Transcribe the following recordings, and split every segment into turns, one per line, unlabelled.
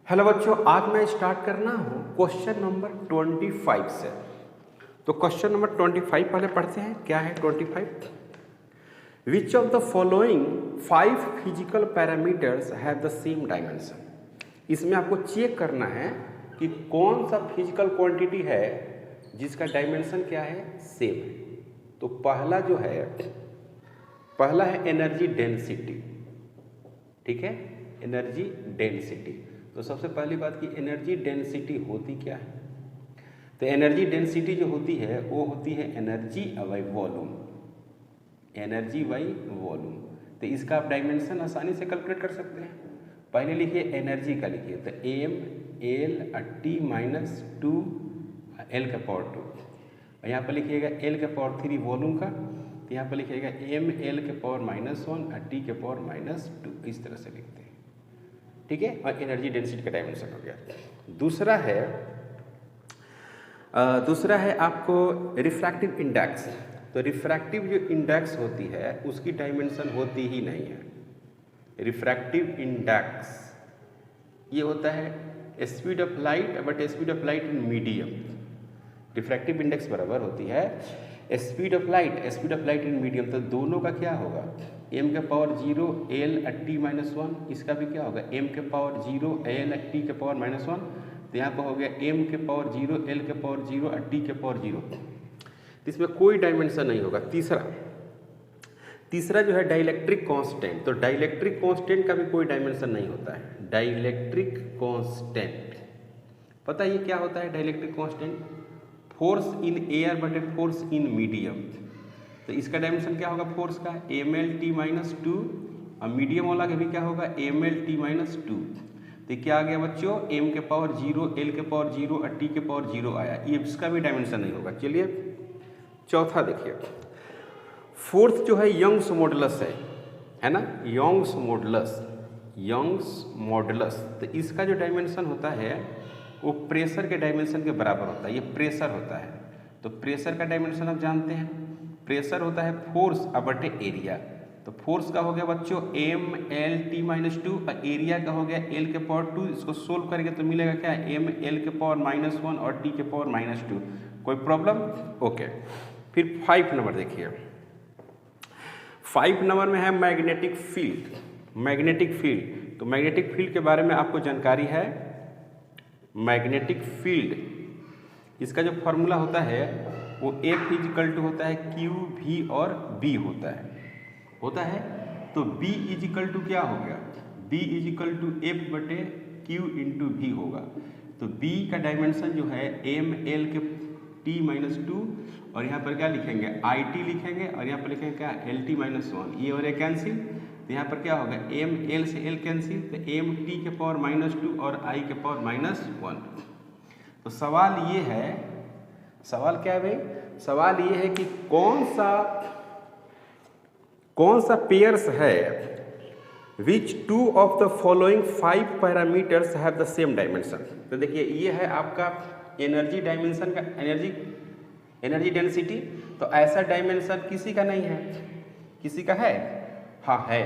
Hello बच्चों, आज मैं स्टार्ट करना हूँ क्वेश्चन नंबर 25 से। तो क्वेश्चन नंबर 25 पहले पढ़ते हैं। क्या है 25? विच of the following 5 physical parameters have the same dimension. इसमें आपको चेक करना है कि कौन सा फिजिकल क्वांटिटी है जिसका डायमेंशन क्या है, सेम है। तो पहला है एनर्जी डेंसिटी। ठीक है, एनर्जी डेंसिटी। तो सबसे पहली बात की एनर्जी डेंसिटी होती क्या है? तो एनर्जी डेंसिटी जो होती है वो होती है energy by volume. Energy by volume. तो इसका आप डायमेंशन आसानी से कैलकुलेट कर सकते हैं। पहले लिखिए एनर्जी का, लिखिए तो M L T minus 2 L का पावर 2। और यहाँ पर लिखिएगा एल के पावर 3 वॉल्यूम का। तो यहाँ पर लिखिएगा एम एल के पावर -1 और टी के पावर -2। इस तरह से लिखते हैं। ठीक है, और एनर्जी डेंसिटी का डायमेंशन हो गया। दूसरा है आपको रिफ्रैक्टिव इंडेक्स। तो रिफ्रैक्टिव जो इंडेक्स होती है उसकी डायमेंशन होती ही नहीं है। रिफ्रैक्टिव इंडेक्स ये होता है speed of light, but speed of light in medium. Refractive index बराबर होती है speed of light in medium. तो दोनों का क्या होगा, m के पावर 0 एल टी -1, इसका भी क्या होगा m के पावर 0 एल टी के पावर -1। तो यहाँ पर हो गया m के पावर 0 एल के पावर 0 और टी के पावर 0। इसमें कोई डायमेंशन नहीं होगा। तीसरा जो है डाइलेक्ट्रिक कांस्टेंट। तो डाइलेक्ट्रिक कांस्टेंट का भी कोई डायमेंशन नहीं होता है। डाइलेक्ट्रिक कांस्टेंट पता है ये क्या होता है? Dielectric constant force in air बटे फोर्स इन मीडियम। तो इसका डायमेंशन क्या होगा फोर्स का, एम एल टी -2, और मीडियम वाला का भी क्या होगा एम एल टी -2। तो क्या आ गया बच्चों, m के पावर 0 एल के पावर 0 और टी के पावर 0 आया। ये इसका भी डायमेंशन नहीं होगा। चलिए चौथा देखिए, फोर्थ जो है यंग्स मॉडुलस है ना, यंग्स मॉडुलस। तो इसका जो डायमेंशन होता है वो प्रेशर के डायमेंशन के बराबर होता है। ये प्रेशर होता है। तो प्रेशर का डायमेंशन आप जानते हैं, प्रेशर होता है फोर्स बटे एरिया। तो फोर्स का हो गया बच्चों एम एल टी -2 और एरिया का हो गया एल के पावर 2। इसको सोल्व करेंगे तो मिलेगा क्या, एम एल के पावर -1 और टी के पावर -2। कोई प्रॉब्लम? ओके। फिर 5 नंबर देखिए। 5 नंबर में है मैग्नेटिक फील्ड। तो मैग्नेटिक फील्ड के बारे में आपको जानकारी है। मैग्नेटिक फील्ड इसका जो फॉर्मूला होता है वो F = होता है Q V और B होता है। तो B = क्या हो गया, B = F बटे Q × V होगा। तो B का डायमेंशन जो है एम एल के टी -2, और यहाँ पर क्या लिखेंगे IT लिखेंगे, और यहाँ पर लिखेंगे क्या एल टी -1। ये और ये कैंसिल। तो यहाँ पर क्या होगा एम एल से एल कैंसिल, तो एम टी के पावर -2 और आई के पावर -1। तो सवाल ये है, सवाल क्या है भाई, सवाल ये है कि कौन सा पेयर्स है विच 2 of the following 5 parameters have the same dimension. तो देखिए ये है आपका एनर्जी डायमेंशन का, एनर्जी डेंसिटी। तो ऐसा डायमेंशन किसी का नहीं है। किसी का है? हाँ है।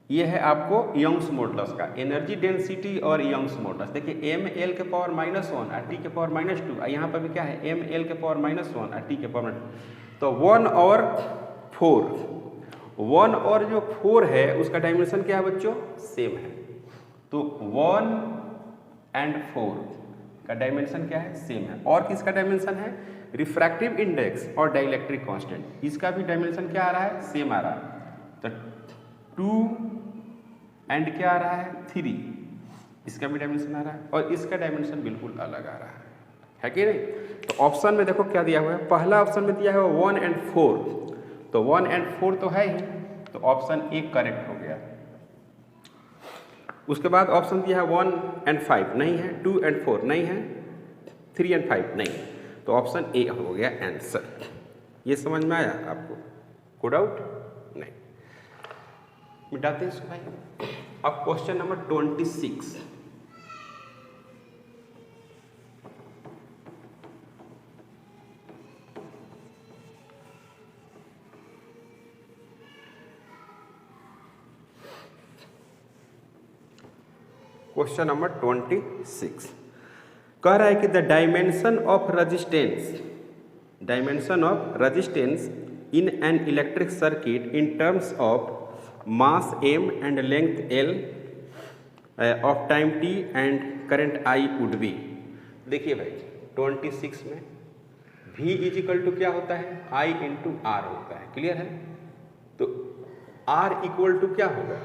ये है आपको यंग्स मॉडुलस का एनर्जी डेंसिटी और यंग्स मॉडुलस। देखिए एम एल के पावर -1 और टी के पावर -2, यहाँ पर भी क्या है एम एल के पावर -1 और टी के पावर तो 1 और 4 है उसका डायमेंशन क्या है बच्चों, सेम है। तो 1 और 4 का डायमेंशन क्या है, सेम है। और किसका डायमेंशन है, रिफ्रैक्टिव इंडेक्स और डाइलेक्ट्रिक कांस्टेंट। इसका भी डायमेंशन क्या आ रहा है, सेम आ रहा है। तो 2 एंड क्या आ रहा है 3, इसका भी डायमेंशन आ रहा है, और इसका डायमेंशन बिल्कुल अलग आ रहा है कि नहीं। तो ऑप्शन में देखो क्या दिया हुआ है, पहला ऑप्शन में दिया है 1 और 4। तो 1 और 4 तो है ही, तो ऑप्शन ए करेक्ट हो गया। उसके बाद ऑप्शन दिया है 1 और 5 नहीं है, 2 और 4 नहीं है, 3 और 5 नहीं है। तो ऑप्शन ए हो गया आंसर। ये समझ में आया आपको? कोई डाउट नहीं? मिटाते हैं इसको भाई। अब क्वेश्चन नंबर 26। क्वेश्चन नंबर 26 कह रहा है कि the dimension of resistance in an electric circuit in terms of mass m and length l of time t and current I would be. देखिए भाई 26 में V इजिकल टू क्या होता है, I इंटू आर होता है, क्लियर है। तो R इक्वल टू क्या होगा,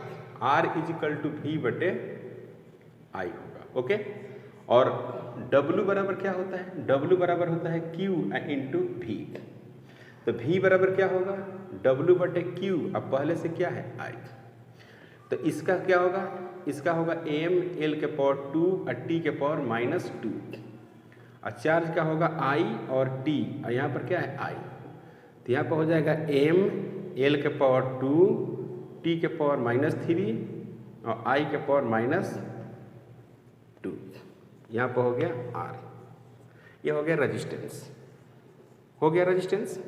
R इजिकल टू V बटे I होगा, ओके। और W बराबर क्या होता है, W बराबर होता है Q इंटू V। तो V बराबर क्या होगा, W बटे Q, अब पहले से क्या है I। तो इसका क्या होगा, इसका होगा m l के पावर 2 और t के पावर -2 और चार्ज का होगा I और t और यहाँ पर क्या है I। तो यहाँ पर हो जाएगा m l के पावर 2 t के पावर -3 और I के पावर -2। यहाँ पर हो गया R, ये हो गया रेजिस्टेंस, हो गया रेजिस्टेंस।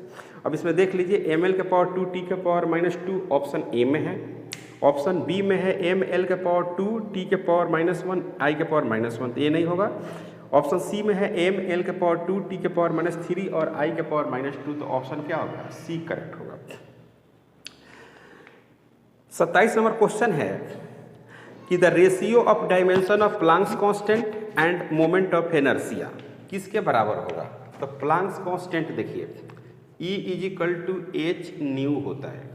अब इसमें देख लीजिए ml के पावर 2 t के पावर -2 ऑप्शन ए में है, ऑप्शन बी में है ml के पावर 2 t के पावर -1 I के पावर -1, तो ये नहीं होगा। ऑप्शन सी में है ml के पावर 2 t के पावर -3 और I के पावर -2, तो ऑप्शन क्या होगा, सी करेक्ट होगा। 27 नंबर क्वेश्चन है कि the ratio of dimension of Planck's constant and moment of inertia किसके बराबर होगा। तो प्लांक्स कांस्टेंट देखिए E is equal to H nu होता है,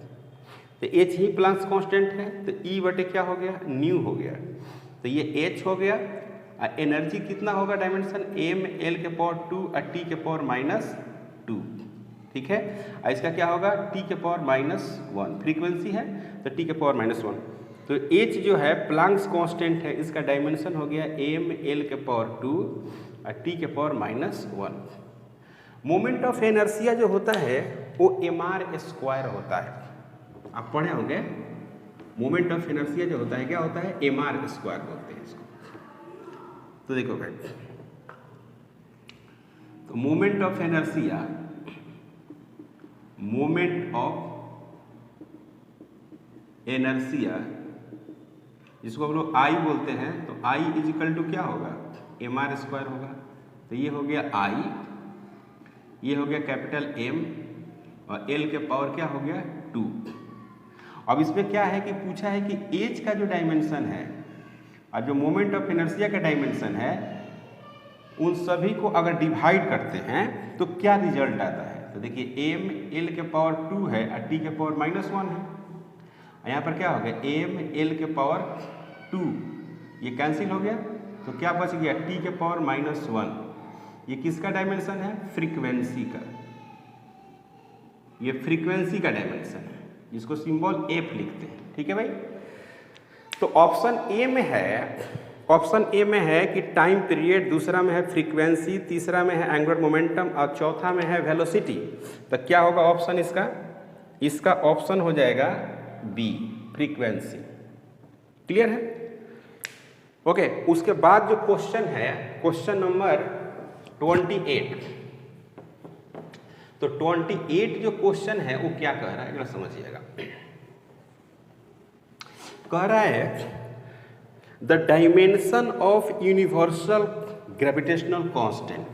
तो एच ही प्लांक्स कांस्टेंट है, तो E बटे क्या हो गया, न्यू हो गया। तो ये एच हो गया, एनर्जी कितना होगा डायमेंशन m l के पावर 2 और t के पावर -2, ठीक है। और इसका क्या होगा t के पावर -1, फ्रीक्वेंसी है तो t के पावर -1। तो h जो है प्लांक्स कांस्टेंट है, इसका डायमेंशन हो गया m l के पावर 2 और t के पावर -1। मोमेंट ऑफ इनर्शिया जो होता है वो mr² होता है, आप पढ़े होंगे। मोमेंट ऑफ इनर्शिया जो होता है क्या होता है, mr² बोलते हैं इसको। तो देखो भाई, तो moment of inertia, moment of inertia जिसको हम लोग I बोलते हैं, तो I इजिकल टू क्या होगा, mr² होगा। तो ये हो गया I, ये हो गया कैपिटल M और L के पावर क्या हो गया 2। अब इसमें क्या है कि पूछा है कि एज का जो डायमेंशन है और जो मोमेंट ऑफ इनर्शिया का डायमेंशन है, उन सभी को अगर डिवाइड करते हैं तो क्या रिजल्ट आता है। तो देखिए m l के पावर 2 है और t के पावर -1 है, यहाँ पर क्या हो गया m l के पावर 2, ये कैंसिल हो गया, तो क्या बच गया t के पावर -1। ये किसका डायमेंशन है, फ्रीक्वेंसी का, ये फ्रीक्वेंसी का डायमेंशन है, जिसको सिंबल f लिखते हैं, ठीक है भाई। तो ऑप्शन ए में है, ऑप्शन ए में है कि टाइम पीरियड, दूसरा में है फ्रीक्वेंसी, तीसरा में है एंगुलर मोमेंटम और चौथा में है वेलोसिटी। तो क्या होगा ऑप्शन इसका, इसका ऑप्शन हो जाएगा बी, फ्रीक्वेंसी, क्लियर है, ओके। उसके बाद जो क्वेश्चन है, क्वेश्चन नंबर 28, तो 28 जो क्वेश्चन है वो क्या कह रहा है, जरा समझिएगा। कह रहा है the dimension of universal gravitational constant,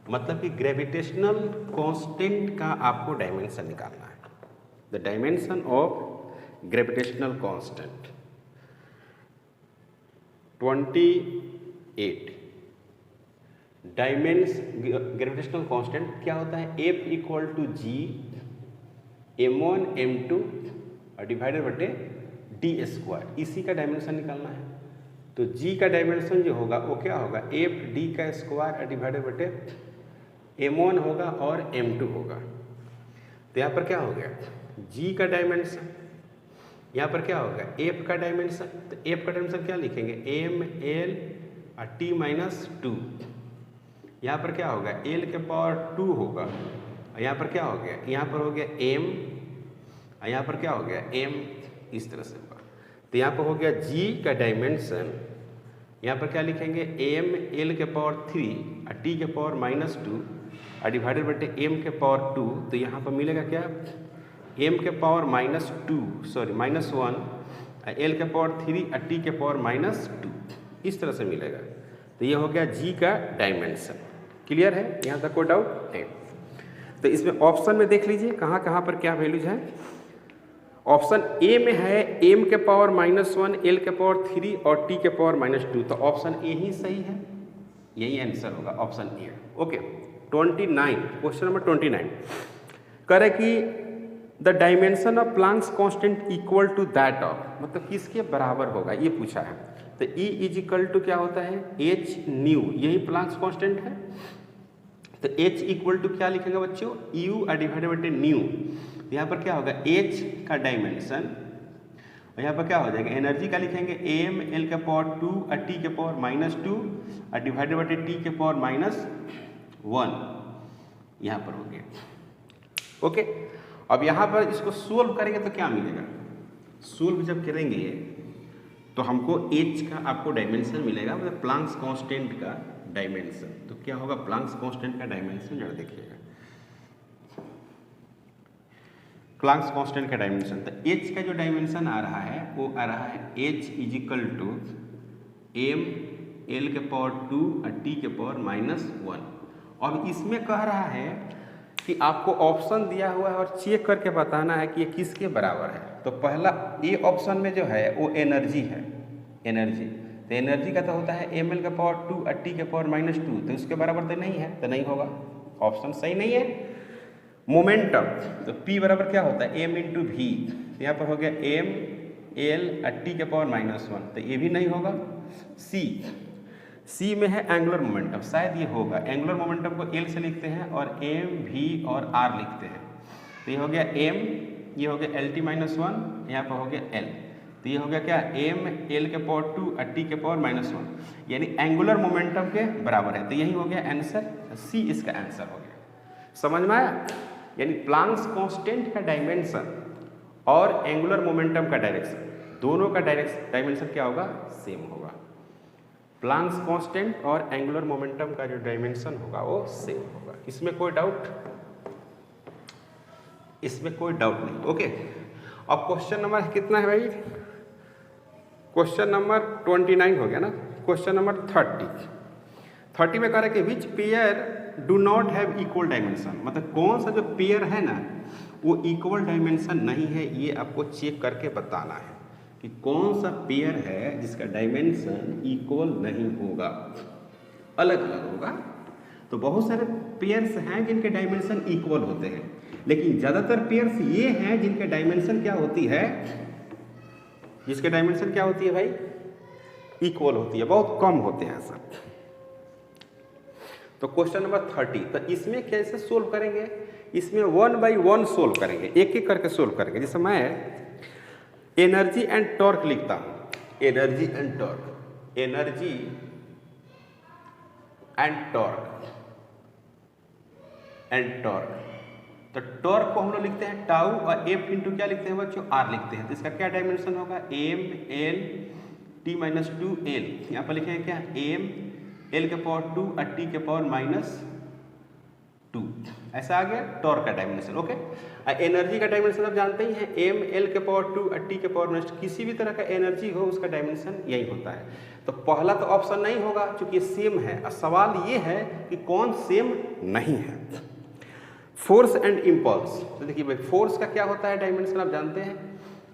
मतलब कि ग्रेविटेशनल कांस्टेंट का आपको डायमेंशन निकालना है। The dimension of gravitational constant 28 gravitational constant क्या होता है, F equal to G m1 m2 और डिवाइडेड बटे d², इसी का डायमेंशन निकालना है। तो G का डायमेंशन जो होगा वो क्या होगा, f d का स्क्वायर डिवाइडेड बटे m1 होगा और m2 होगा। तो यहाँ पर क्या हो गया, G का डायमेंशन, यहाँ पर क्या होगा f का डायमेंशन, तो f का डायमेंशन क्या लिखेंगे, m l और t -2। यहाँ पर क्या होगा l के पावर 2 होगा और यहाँ पर क्या हो गया, यहाँ पर हो गया m और यहाँ पर क्या हो गया m, इस तरह से होगा। तो यहाँ पर हो गया G का डायमेंशन, यहाँ पर क्या लिखेंगे m l के पावर 3 और t के पावर -2 और डिवाइडेड बटे m के पावर 2। तो यहाँ पर मिलेगा क्या, m के पावर -1 l के पावर 3 और t के पावर -2, इस तरह से मिलेगा। तो ये हो गया जी का डायमेंशन। क्लियर है, यहाँ तक कोई डाउट नहीं। तो इसमें ऑप्शन में देख लीजिए कहाँ कहाँ पर क्या वैल्यूज है। ऑप्शन ए में है m के पावर -1, l के पावर 3 और t के पावर -2। तो ऑप्शन ए ही सही है, यही आंसर होगा option A. Okay 29, question number 29 कह रहे कि the dimension of Planck's constant equal to that of, मतलब किसके बराबर होगा ये पूछा है। तो E इज इक्वल टू क्या होता है h न्यू, यही प्लांक्स कांस्टेंट है। तो h इक्वल टू क्या लिखेंगे बच्चों, u डिवाइडेड बाय न्यू। यहाँ पर क्या होगा h का डायमेंशन, और यहाँ पर क्या हो जाएगा एनर्जी का लिखेंगे m l के पावर 2 और t के पावर -2 और डिवाइडेड बाय t के पावर -1 यहाँ पर हो गया। ओके, अब यहाँ पर इसको सोल्व करेंगे तो क्या मिलेगा, सोल्व जब करेंगे तो हमको h का आपको डायमेंशन मिलेगा, मतलब प्लांक्स कांस्टेंट का डायमेंशन। तो क्या होगा प्लांक्स कांस्टेंट का डायमेंशन, जरा देखिएगा प्लांक्स कांस्टेंट का डायमेंशन। तो h का जो डायमेंशन आ रहा है वो आ रहा है h is equal to m l के पावर 2 और t के पावर -1। और इसमें कह रहा है कि आपको ऑप्शन दिया हुआ है और चेक करके बताना है कि ये किसके बराबर है। तो पहला ए ऑप्शन में जो है वो एनर्जी है, एनर्जी। तो एनर्जी का तो होता है एम एल का पावर 2 और टी के पावर -2, तो इसके बराबर तो नहीं है, तो नहीं होगा, ऑप्शन सही नहीं है। मोमेंटम, तो P बराबर क्या होता है m इंटू वी, तो यहाँ पर हो गया m l और t के पावर -1, तो ये भी नहीं होगा। C में है एंगुलर मोमेंटम, शायद ये होगा। एंगुलर मोमेंटम को L से लिखते हैं और m v और r लिखते हैं। तो ये हो गया m, ये हो गया LT -1, यहाँ पर हो गया L। तो ये हो गया क्या m l के पावर 2 और t के पावर -1, यानी एंगुलर मोमेंटम के बराबर है। तो यही हो गया आंसर, C इसका आंसर हो गया। समझ में आया, यानी प्लांक्स कांस्टेंट का डायमेंशन और एंगुलर मोमेंटम का डायरेक्शन, दोनों का डायमेंशन क्या होगा, सेम होगा। प्लांक्स कांस्टेंट और एंगुलर मोमेंटम का जो डायमेंशन होगा वो सेम होगा। इसमें कोई डाउट, इसमें कोई डाउट नहीं। ओके, अब क्वेश्चन नंबर कितना है भाई, क्वेश्चन नंबर 29 हो गया ना। क्वेश्चन नंबर 30 में कह रहा है कि which pair do not have equal dimension, मतलब कौन सा जो पेयर है ना वो इक्वल डायमेंशन नहीं है, ये आपको चेक करके बताना है कि कौन सा पेयर है जिसका डायमेंशन इक्वल नहीं होगा, अलग अलग होगा। तो बहुत सारे पेयर्स हैं जिनके डायमेंशन इक्वल होते हैं, लेकिन ज़्यादातर पेयर्स ये हैं जिनके डायमेंशन क्या होती है, जिसके डायमेंशन क्या होती है भाई, इक्वल होती है, बहुत कम होते हैं सब। तो क्वेश्चन नंबर 30, तो इसमें कैसे सोल्व करेंगे, इसमें 1 बाई 1 सोल्व करेंगे, एक एक करके सोल्व करेंगे। जैसे मैं एनर्जी एंड टॉर्क लिखता हूं, energy and torque, energy and torque and torque. तो टॉर्क को हम लोग लिखते हैं टाउ और एफ इंटू क्या लिखते हैं बच्चों, आर लिखते हैं। तो इसका क्या डायमेंशन होगा, एम एल टी -2 एल, यहाँ पर लिखेंगे क्या एम एल के पावर 2 और टी के पावर -2, ऐसा आ गया टॉर्क का डायमेंशन। ओके, एनर्जी का डायमेंशन आप जानते ही हैं, एम एल के पावर 2 और टी के पावर -2, किसी भी तरह का एनर्जी हो उसका डायमेंशन यही होता है। तो पहला तो ऑप्शन नहीं होगा क्योंकि सेम है, और सवाल ये है कि कौन सेम नहीं है। फोर्स एंड इम्पल्स, तो देखिए भाई फोर्स का क्या होता है डायमेंशन आप जानते हैं,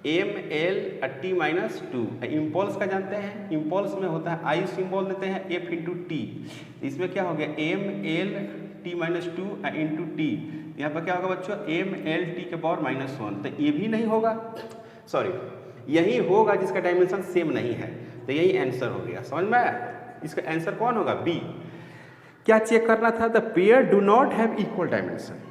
एम एल टी -2। इम्पल्स का जानते हैं, इम्पल्स में होता है आई सिंबल देते हैं एफ इंटू टी, इसमें क्या हो गया M L T -2 into T, यहाँ पर क्या होगा बच्चों एम एल टी के पावर -1। तो ये भी नहीं होगा, सॉरी यही होगा जिसका डायमेंशन सेम नहीं है, तो यही आंसर हो गया। समझ में आया, इसका आंसर कौन होगा, बी। क्या चेक करना था, the pair do not have equal dimension,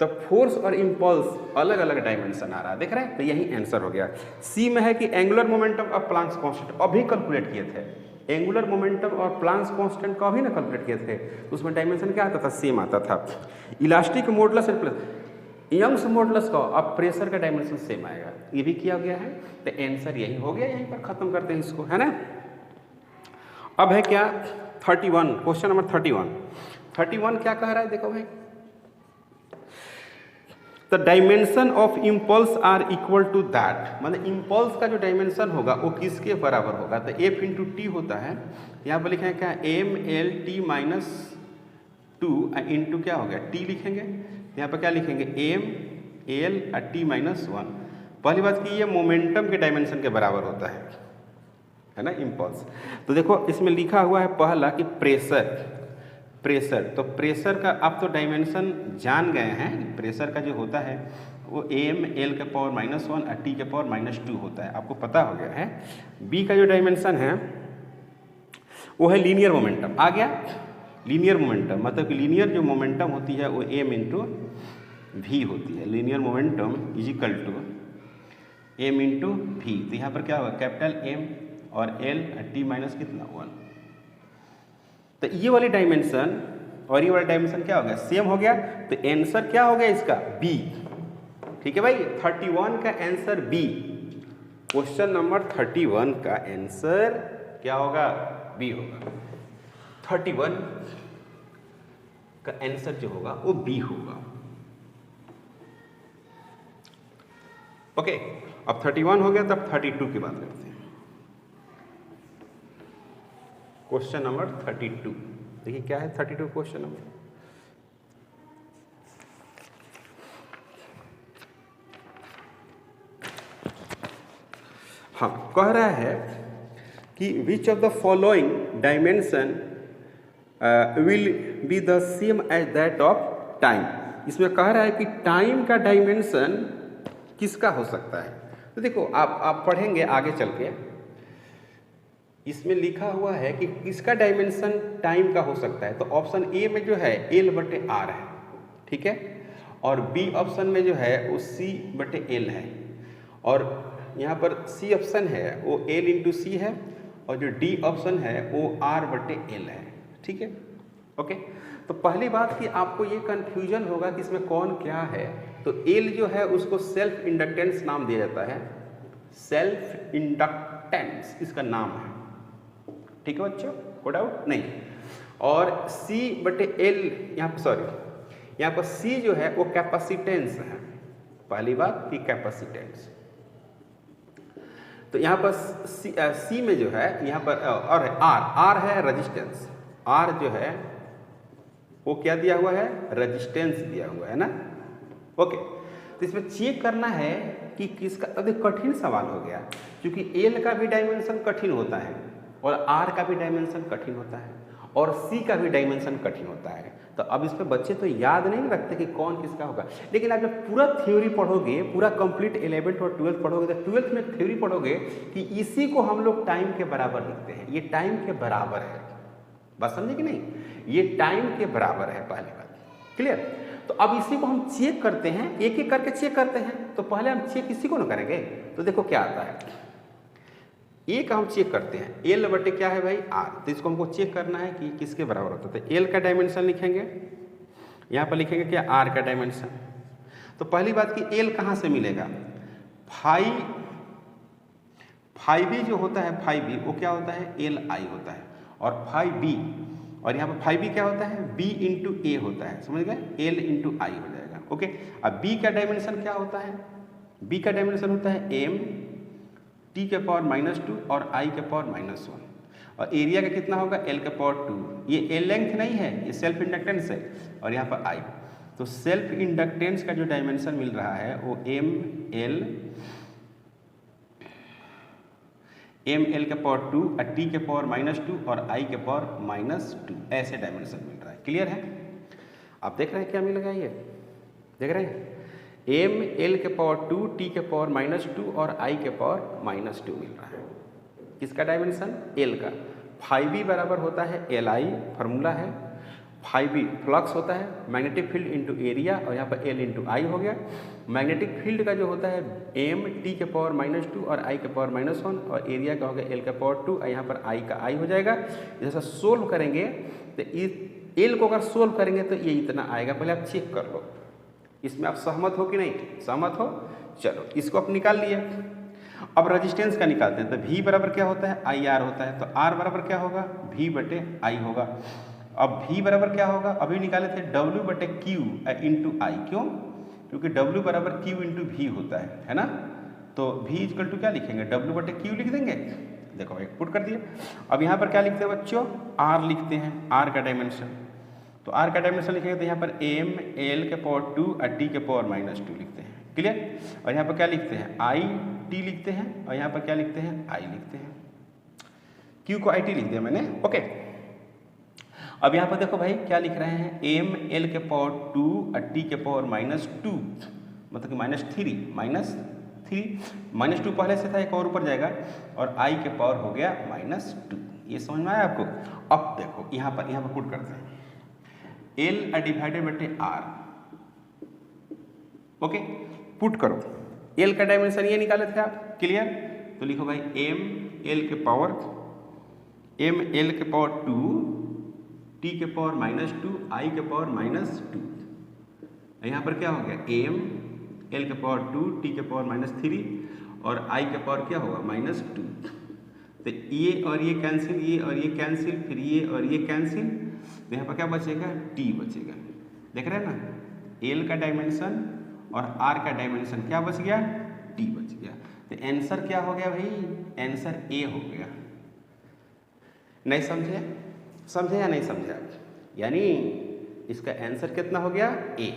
तो फोर्स और इम्पल्स अलग अलग डायमेंशन आ रहा है, देख रहे हैं, तो यही आंसर हो गया। सी में है कि angular momentum of Planck's constant, अभी कैलकुलेट किए थे, एंगुलर मोमेंटम और प्लांक्स कांस्टेंट का अभी ना कैलकुलेट किए थे, उसमें डायमेंशन क्या आता था, सेम आता था। Elastic modulus and Young's modulus का अब प्रेशर का डायमेंशन सेम आएगा, ये भी किया गया है, तो आंसर यही हो गया। यहीं पर खत्म करते हैं इसको, है ना। अब है क्या 31, क्वेश्चन नंबर 31 क्या कह रहा है, देखो भाई the dimension of impulse are equal to that, मतलब इम्पल्स का जो डायमेंशन होगा वो किसके बराबर होगा? तो एफ इंटू टी होता है, यहाँ पर लिखेंगे क्या, M L T minus 2 into क्या हो गया टी लिखेंगे, यहाँ पर क्या लिखेंगे एम एल टी माइनस 1। पहली बात कि ये मोमेंटम के डायमेंशन के बराबर होता है ना इम्पल्स। तो देखो इसमें लिखा हुआ है पहला कि प्रेशर, तो प्रेशर का आप तो डायमेंशन जान गए हैं, प्रेशर का जो होता है वो एम एल के पावर -1 और टी के पावर -2 होता है, आपको पता हो गया है। बी का जो डायमेंशन है वो है लीनियर मोमेंटम, आ गया लीनियर मोमेंटम, मतलब कि लीनियर जो मोमेंटम होती है वो एम इंटू वी होती है, linear momentum is equal to M into V. तो यहाँ पर क्या होगा, कैपिटल एम और एल टी माइनस कितना 1। तो ये वाली डायमेंशन और ये वाला डायमेंशन क्या हो गया, सेम हो गया, तो आंसर क्या हो गया इसका बी। ठीक है भाई, 31 का आंसर बी, क्वेश्चन नंबर 31 का आंसर क्या होगा, बी होगा। 31 का आंसर जो होगा वो बी होगा। ओके, अब 31 हो गया, तब 32 की बात करते हैं। क्वेश्चन नंबर 32, देखिए क्या है 32 क्वेश्चन नंबर। हाँ, कह रहा है कि which of the following dimension will be the same as that of time. इसमें कह रहा है कि टाइम का डायमेंशन किसका हो सकता है। तो देखो आप पढ़ेंगे आगे चल के, इसमें लिखा हुआ है कि किसका डायमेंशन टाइम का हो सकता है। तो ऑप्शन ए में जो है एल बटे आर है, ठीक है, और बी ऑप्शन में जो है वो सी बटे एल है, और यहाँ पर सी ऑप्शन है वो एल इंटू सी है, और जो डी ऑप्शन है वो आर बटे एल है। ठीक है, ओके। तो पहली बात कि आपको ये कन्फ्यूजन होगा कि इसमें कौन क्या है। तो एल जो है उसको सेल्फ इंडक्टेंस नाम दिया जाता है, सेल्फ इंडक्टेंस इसका नाम है। ठीक है बच्चों, कोई डाउट नहीं। और C बटे एल, यहाँ पर सॉरी, यहाँ पर C जो है वो कैपेसिटेंस है, पहली बात कि कैपेसिटेंस। तो यहाँ पर C में जो है यहाँ पर और R है रेजिस्टेंस, R जो है वो क्या दिया हुआ है, रेजिस्टेंस दिया हुआ है ना। ओके, तो इसमें चेक करना है कि किसका, अब कठिन सवाल हो गया, क्योंकि एल का भी डायमेंशन कठिन होता है और आर का भी डायमेंशन कठिन होता है और सी का भी डायमेंशन कठिन होता है। तो अब इसमें बच्चे तो याद नहीं रखते कि कौन किसका होगा, लेकिन आप जब पूरा थ्योरी पढ़ोगे, पूरा कंप्लीट 11th और 12th पढ़ोगे, तो 12th में थ्योरी पढ़ोगे कि इसी को हम लोग टाइम के बराबर लिखते हैं, ये टाइम के बराबर है। बात समझे कि नहीं, ये टाइम के बराबर है, पहली बात क्लियर। तो अब इसी को हम चेक करते हैं, एक एक करके चेक करते हैं। तो पहले हम चेक इसी को ना करेंगे, तो देखो क्या आता है, एक हम चेक करते हैं, एल बटे क्या है भाई आर। तो इसको हमको चेक करना है कि किसके बराबर होता है। तो एल का डायमेंशन लिखेंगे, यहाँ पर लिखेंगे क्या, आर का डायमेंशन। तो पहली बात कि एल कहाँ से मिलेगा, फाइव बी जो होता है, फाइव बी वो क्या होता है, एल आई होता है, और फाइव बी, और यहाँ पर फाइव बी क्या होता है, बी इंटू ए होता है, समझ गए, एल इंटू आई हो जाएगा। ओके, अब बी का डायमेंशन क्या होता है, बी का डायमेंशन होता है एम टी के पावर -2 और आई के पावर -1, और एरिया का कितना होगा, एल के पावर 2। ये एल लेंथ नहीं है, ये सेल्फ इंडक्टेंस है, और यहाँ पर आई। तो सेल्फ इंडक्टेंस का जो डायमेंशन मिल रहा है वो एम एल के पावर 2 और टी के पावर -2 और आई के पावर -2, ऐसे डायमेंशन मिल रहा है। क्लियर है, आप देख रहे हैं क्या मिलेगा, ये देख रहे हैं, एम एल के पावर 2 टी के पावर -2 और आई के पावर -2 मिल रहा है। किसका डायमेंशन, एल का। 5b बराबर होता है एल आई, फार्मूला है। 5b फ्लक्स होता है, मैग्नेटिक फील्ड इंटू एरिया, और यहाँ पर एल इंटू आई हो गया। मैग्नेटिक फील्ड का जो होता है एम टी के पावर -2 और आई के पावर -1, और एरिया का हो गया एल का पावर 2, और यहाँ पर आई का आई हो जाएगा। जैसा सोल्व करेंगे तो एल को अगर सोल्व करेंगे तो ये इतना आएगा। पहले आप चेक कर लो, इसमें आप सहमत हो कि नहीं, सहमत हो, चलो इसको आप निकाल लिए। अब रेजिस्टेंस का निकालते हैं। तो V बराबर क्या होता है, आई आर होता है, तो R बराबर क्या होगा, V बटे आई होगा। अब V बराबर क्या होगा, अभी निकाले थे W बटे Q इंटू आई। क्यों, क्योंकि W बराबर Q इंटू वी होता है ना। तो V इजकल टू क्या लिखेंगे, W बटे Q लिख देंगे। देखो एक पुट कर दिए। अब यहाँ पर क्या लिखते हैं बच्चों, R लिखते हैं, R का डायमेंशन। तो R का डायमेंशन लिखेंगे तो यहाँ पर M L के पावर 2 और T के पावर -2 लिखते हैं। क्लियर। और यहाँ पर क्या लिखते हैं, I T लिखते हैं, और यहाँ पर क्या लिखते हैं, I लिखते हैं। Q को IT लिख दिया मैंने। ओके। अब यहाँ पर देखो भाई क्या लिख रहे हैं, M L के पावर 2 और T के पावर -2, मतलब कि -3 -2 पहले से था, एक और ऊपर जाएगा, और I के पावर हो गया -2। ये समझ में आया आपको। अब देखो यहाँ पर पुट करते हैं, L डिवाइडेड बटे R। ओके, पुट करो। L का डायमेंशन ये निकाले थे आप। क्लियर। तो लिखो भाई M L के पावर 2, T के पावर -2, I के पावर -2। यहाँ पर क्या हो गया, M L के पावर 2, T के पावर -3 और I के पावर क्या होगा, -2। तो ये और ये कैंसिल, ये और ये कैंसिल, फिर ये और ये कैंसिल। तो यहाँ पर क्या बचेगा, T बचेगा। देख रहे हैं ना, L का डायमेंशन और R का डायमेंशन क्या बच गया, T बच गया। तो आंसर क्या हो गया भाई, आंसर A हो गया। नहीं समझे, समझे या नहीं समझे आप? यानी इसका आंसर कितना हो गया, A।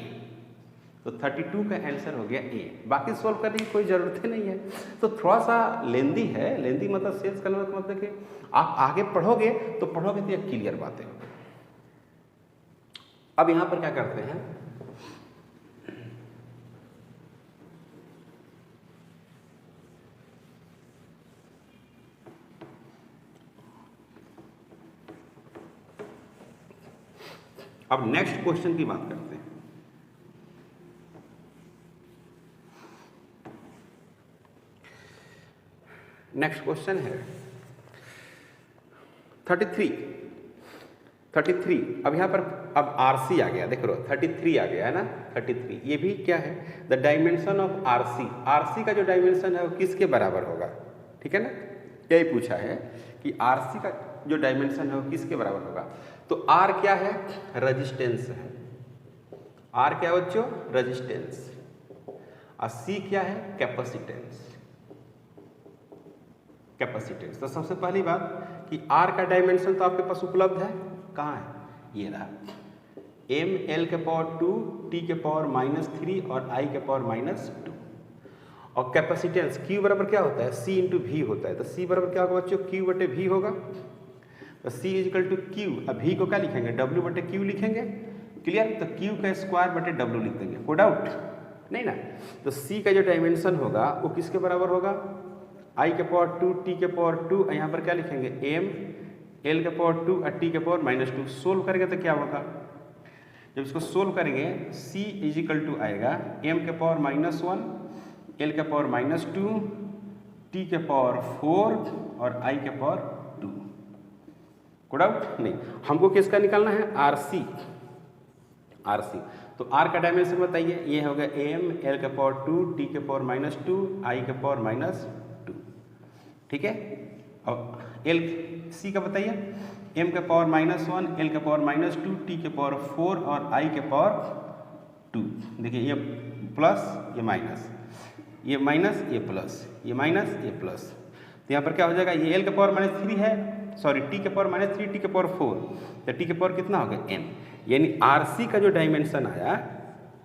तो 32 का आंसर हो गया A। बाकी सॉल्व करने की कोई ज़रूरत ही नहीं है। तो थोड़ा सा लेंदी है, लेंदी मतलब सेल्स करने का मतलब कि आप आगे पढ़ोगे तो ये क्लियर बातें होगी। अब यहाँ पर क्या करते हैं, अब नेक्स्ट क्वेश्चन की बात करते हैं। नेक्स्ट क्वेश्चन है 33। अब यहाँ पर अब RC आ गया, देख लो 33 आ गया है ना, 33। ये भी क्या है, द डायमेंशन ऑफ RC का जो डायमेंशन है वो किसके बराबर होगा, ठीक है ना। यही पूछा है कि RC का जो डायमेंशन है वो किसके बराबर होगा। तो R क्या है, रेजिस्टेंस है। R क्या है बच्चों, रेजिस्टेंस। और C क्या है, कैपेसिटेंस। तो सबसे पहली बात कि R का डायमेंशन तो आपके पास उपलब्ध है, कहाँ है, ये रहा, M L के पावर 2, T के पावर -3 और I के पावर -2। और कैपेसिटेंस Q बराबर क्या होता है, C इंटू वी होता है। तो C बराबर क्या होगा बच्चों, Q बटे वी होगा। तो C इजिकल टू Q, अब V को क्या लिखेंगे, W बटे Q लिखेंगे। क्लियर। तो Q का स्क्वायर बटे W लिख देंगे, कोई डाउट नहीं ना। तो C का जो डायमेंशन होगा वो किसके बराबर होगा, I के पावर 2, T के पावर 2, यहाँ पर क्या लिखेंगे, M L के पावर 2 और T के पावर -2। सोल्व करेंगे तो क्या होगा, जब इसको सोल्व करेंगे C इजिकल टू आएगा M के पावर -1, L के पावर -2, T के पावर 4 और I के पावर 2। कोई डाउट नहीं। हमको किसका निकालना है, RC। तो R का डायमेंशन बताइए, ये हो गया M L के पावर 2, T के पावर -2, I के पावर -2, ठीक है। और C का बताइए, M के पावर -1, L के पावर -2, T के पावर 4 और I के पावर 2। देखिए ये प्लस, ये माइनस, ये माइनस, ये प्लस, ये माइनस, ये प्लस। तो यहाँ पर क्या हो जाएगा, ये L के पावर -3 है, सॉरी T के पावर -3, T के पावर 4। तो T के पावर कितना हो गया, N। यानी RC का जो डायमेंशन आया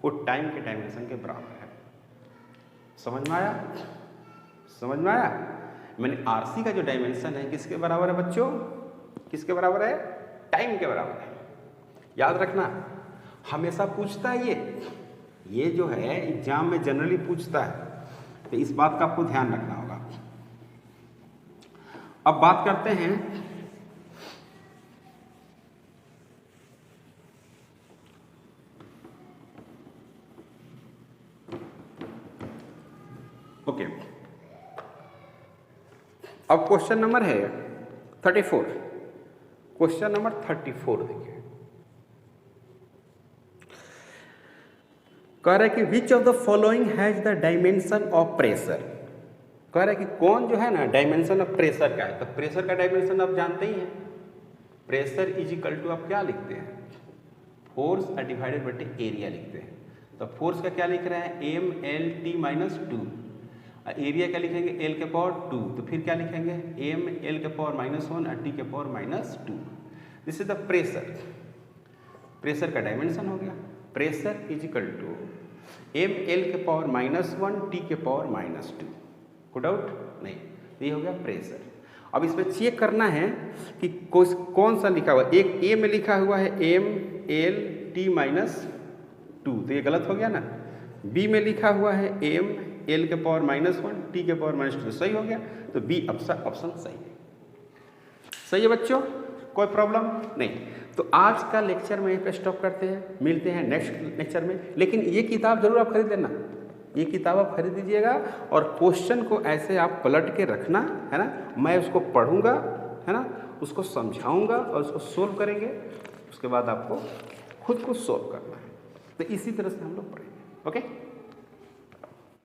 वो टाइम के डायमेंशन के बराबर है। समझ में आया, समझ में आया। मैंने RC का जो डायमेंशन है किसके बराबर है बच्चों, किसके बराबर है, टाइम के बराबर है। याद रखना, हमेशा पूछता है ये जो है एग्जाम में जनरली पूछता है, तो इस बात का आपको ध्यान रखना होगा। अब बात करते हैं ओके। अब क्वेश्चन नंबर है 34। क्वेश्चन नंबर 34 देखिए, कह रहा है कि which of the following has the dimension of pressure. कह रहा है कि कौन जो है ना डायमेंशन ऑफ प्रेशर का है। तो प्रेशर का डायमेंशन आप जानते ही हैं, प्रेशर इज इक्वल टू आप क्या लिखते हैं, फोर्स डिवाइडेड बटे एरिया लिखते हैं। तो फोर्स का क्या लिख रहे हैं, M L T minus 2। Area क्या लिखेंगे, एल के पावर 2, तो फिर क्या लिखेंगे, एम एल के पावर -1 और टी के power -2। This is the pressure, pressure का डायमेंशन हो गया। Pressure is equal to M L के पावर -1 टी के पावर -2। कोई डाउट नहीं, ये हो गया प्रेशर। अब इसमें चेक करना है कि कौन सा लिखा हुआ है। एक ए में लिखा हुआ है एम एल टी -2, तो ये गलत हो गया ना। बी में लिखा हुआ है एम एल के पावर -1 टी के पावर -2, सही हो गया। तो बी ऑप्शन सही है। सही है बच्चों, कोई प्रॉब्लम नहीं। तो आज का लेक्चर में यहीं पे स्टॉप करते हैं, मिलते हैं नेक्स्ट लेक्चर में। लेकिन ये किताब जरूर आप खरीद लेना, ये किताब आप खरीद लीजिएगा और क्वेश्चन को ऐसे आप पलट के रखना है ना। मैं उसको पढ़ूंगा है ना, उसको समझाऊंगा और उसको सोल्व करेंगे। उसके बाद आपको खुद को सोल्व करना है। तो इसी तरह से हम लोग पढ़ेंगे। ओके।